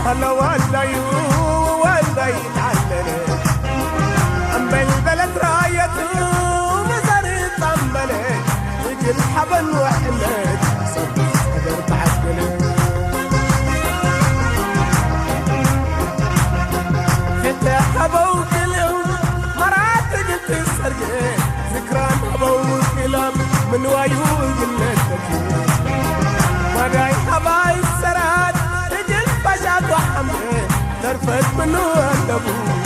هلا والله والله يتعلل أم بالبلد رايته مزاريط أمبلد يجي الحبل وحلد صدر تعدل حتى حبو كلهم مرات قلت السرقة ذكران حبو كلهم من وايو قلتك وداي حباي السراد رجل فشاد وحمد ترفت منه أندبو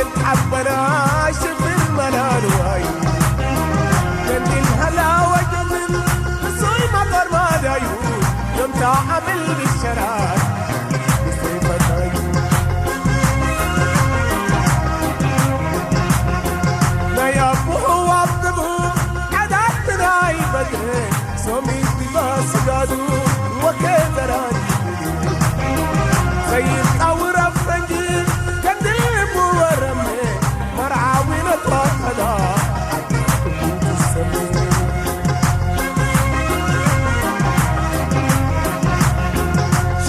يتحبنا شف الملال واي جني الهلا وجمل بصوي مطر ما دايو يوم تعمل بالشرار بصيفة عيون لا يابوه وابدبو عدات تراي بدر سومي بباس قادو وكيف راني زي الطور افرنجي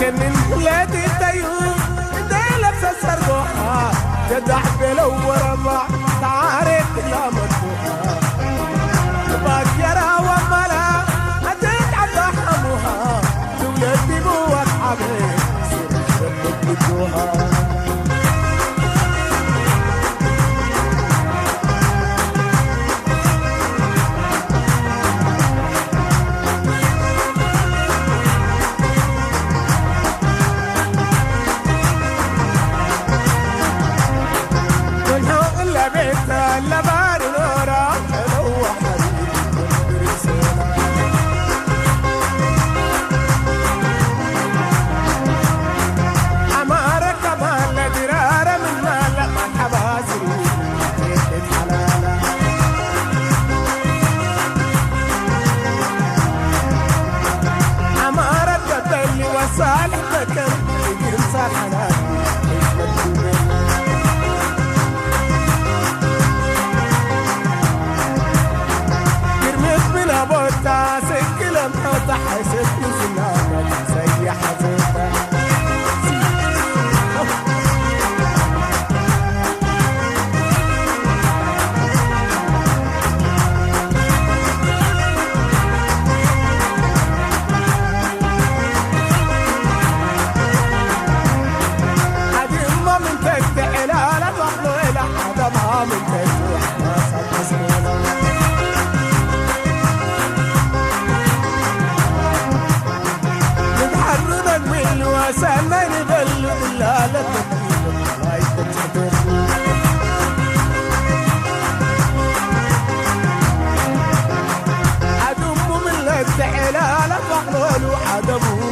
شنن ولادي تيوم انتي لابسه سربوحه جدع بلو وربع تعارف لا مدفوحه باكيرها ومالها هتتعب حموها تولدي بوك حبيب سرك بدوها سامن بل لا لا عدم من التحلال فقلوا عدمه